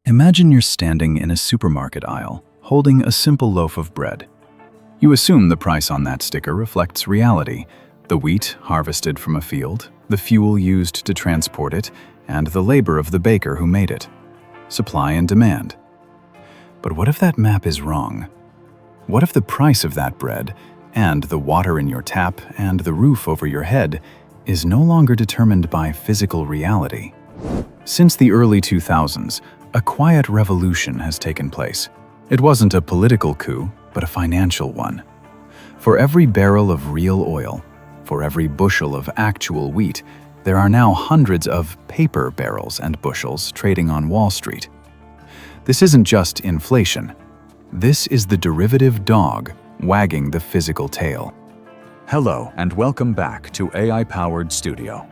Imagine you're standing in a supermarket aisle, holding a simple loaf of bread. You assume the price on that sticker reflects reality: the wheat harvested from a field, the fuel used to transport it, and the labor of the baker who made it. Supply and demand. But what if that map is wrong? What if the price of that bread, and the water in your tap, and the roof over your head is no longer determined by physical reality? Since the early 2000s, a quiet revolution has taken place. It wasn't a political coup, but a financial one. For every barrel of real oil, for every bushel of actual wheat, there are now hundreds of paper barrels and bushels trading on Wall Street. This isn't just inflation. This is the derivative dog wagging the physical tail. Hello and welcome back to AI-Powered Studio.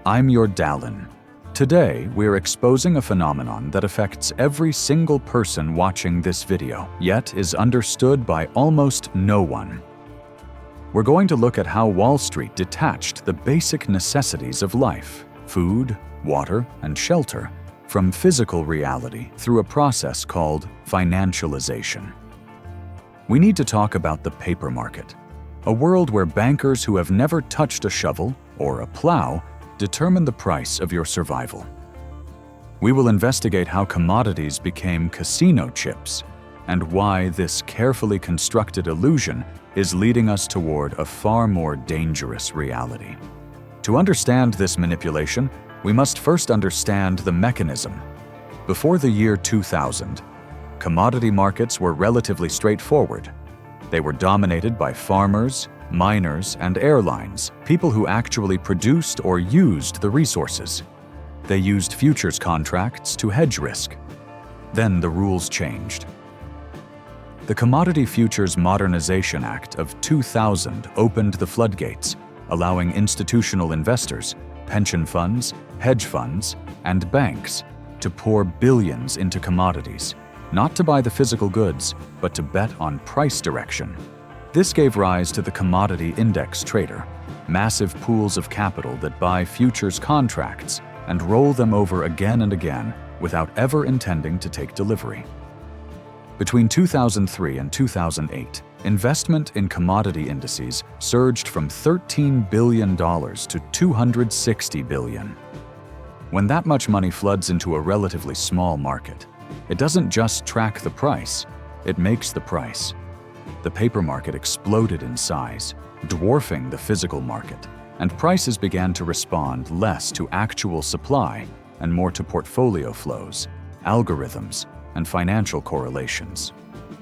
I'm your Dallin. Today, we're exposing a phenomenon that affects every single person watching this video, yet is understood by almost no one. We're going to look at how Wall Street detached the basic necessities of life, food, water, and shelter, from physical reality through a process called financialization. We need to talk about the paper market, a world where bankers who have never touched a shovel or a plow determine the price of your survival. We will investigate how commodities became casino chips and why this carefully constructed illusion is leading us toward a far more dangerous reality. To understand this manipulation, we must first understand the mechanism. Before the year 2000, commodity markets were relatively straightforward. They were dominated by farmers, miners, and airlines, people who actually produced or used the resources. They used futures contracts to hedge risk. Then the rules changed. The Commodity Futures Modernization Act of 2000 opened the floodgates, allowing institutional investors, pension funds, hedge funds, and banks to pour billions into commodities, not to buy the physical goods, but to bet on price direction. This gave rise to the commodity index trader, massive pools of capital that buy futures contracts and roll them over again and again without ever intending to take delivery. Between 2003 and 2008, investment in commodity indices surged from $13 billion to $260 billion. When that much money floods into a relatively small market, it doesn't just track the price, it makes the price. The paper market exploded in size, dwarfing the physical market, and prices began to respond less to actual supply and more to portfolio flows, algorithms, and financial correlations.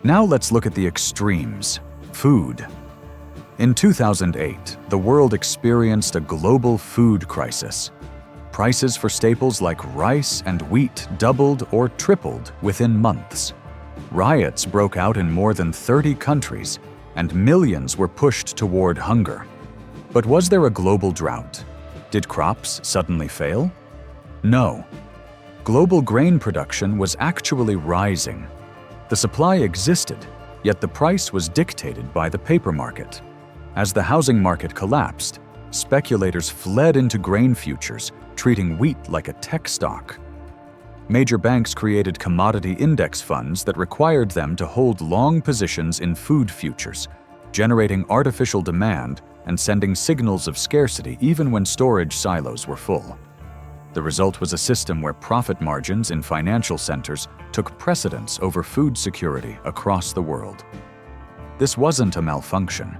Now let's look at the extremes: food. In 2008, the world experienced a global food crisis. Prices for staples like rice and wheat doubled or tripled within months. Riots broke out in more than 30 countries, and millions were pushed toward hunger. But was there a global drought? Did crops suddenly fail? No. Global grain production was actually rising. The supply existed, yet the price was dictated by the paper market. As the housing market collapsed, speculators fled into grain futures, treating wheat like a tech stock. Major banks created commodity index funds that required them to hold long positions in food futures, generating artificial demand and sending signals of scarcity even when storage silos were full. The result was a system where profit margins in financial centers took precedence over food security across the world. This wasn't a malfunction.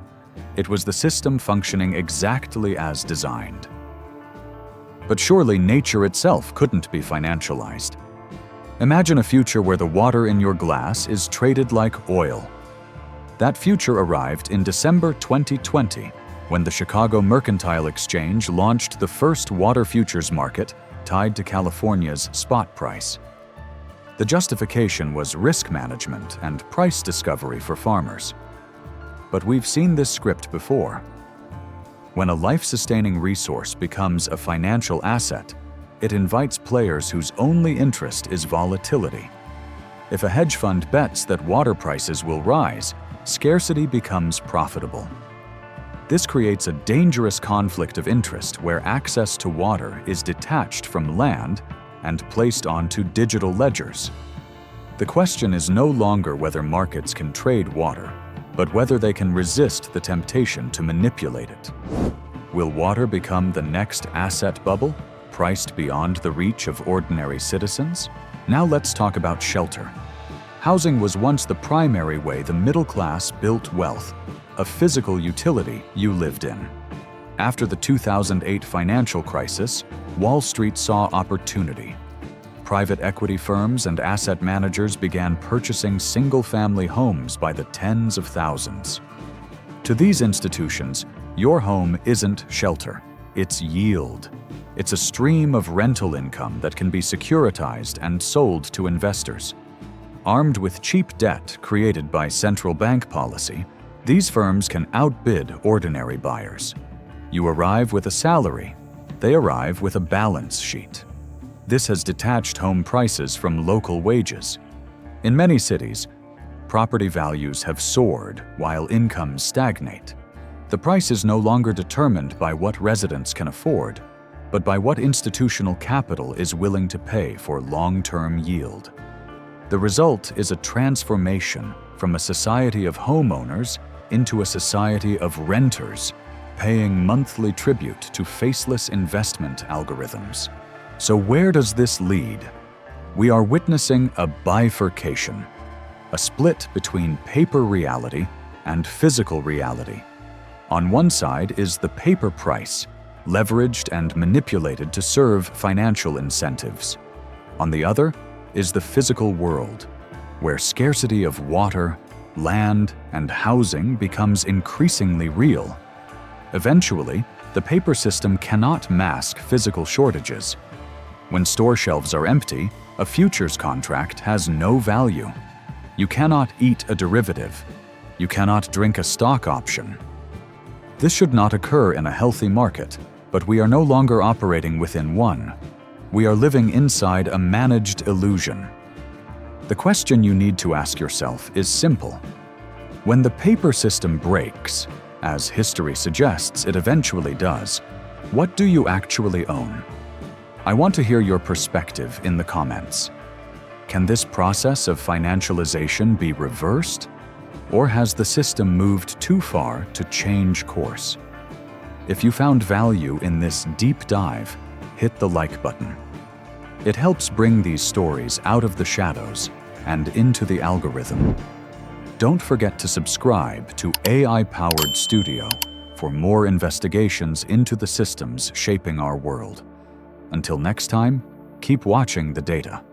It was the system functioning exactly as designed. But surely nature itself couldn't be financialized. Imagine a future where the water in your glass is traded like oil. That future arrived in December 2020, when the Chicago Mercantile Exchange launched the first water futures market tied to California's spot price. The justification was risk management and price discovery for farmers. But we've seen this script before. When a life-sustaining resource becomes a financial asset, it invites players whose only interest is volatility. If a hedge fund bets that water prices will rise, scarcity becomes profitable. This creates a dangerous conflict of interest where access to water is detached from land and placed onto digital ledgers. The question is no longer whether markets can trade water, but whether they can resist the temptation to manipulate it. Will water become the next asset bubble, priced beyond the reach of ordinary citizens? Now let's talk about shelter. Housing was once the primary way the middle class built wealth, a physical utility you lived in. After the 2008 financial crisis, Wall Street saw opportunity. Private equity firms and asset managers began purchasing single-family homes by the tens of thousands. To these institutions, your home isn't shelter, it's yield. It's a stream of rental income that can be securitized and sold to investors. Armed with cheap debt created by central bank policy, these firms can outbid ordinary buyers. You arrive with a salary, they arrive with a balance sheet. This has detached home prices from local wages. In many cities, property values have soared while incomes stagnate. The price is no longer determined by what residents can afford, but by what institutional capital is willing to pay for long-term yield. The result is a transformation from a society of homeowners into a society of renters, paying monthly tribute to faceless investment algorithms. So where does this lead? We are witnessing a bifurcation, a split between paper reality and physical reality. On one side is the paper price, leveraged and manipulated to serve financial incentives. On the other is the physical world, where scarcity of water, land, and housing becomes increasingly real. Eventually, the paper system cannot mask physical shortages. When store shelves are empty, a futures contract has no value. You cannot eat a derivative. You cannot drink a stock option. This should not occur in a healthy market, but we are no longer operating within one. We are living inside a managed illusion. The question you need to ask yourself is simple. When the paper system breaks, as history suggests it eventually does, what do you actually own? I want to hear your perspective in the comments. Can this process of financialization be reversed? Or has the system moved too far to change course? If you found value in this deep dive, hit the like button. It helps bring these stories out of the shadows and into the algorithm. Don't forget to subscribe to AI-Powered Studio for more investigations into the systems shaping our world. Until next time, keep watching the data.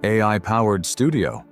AI-Powered Studio.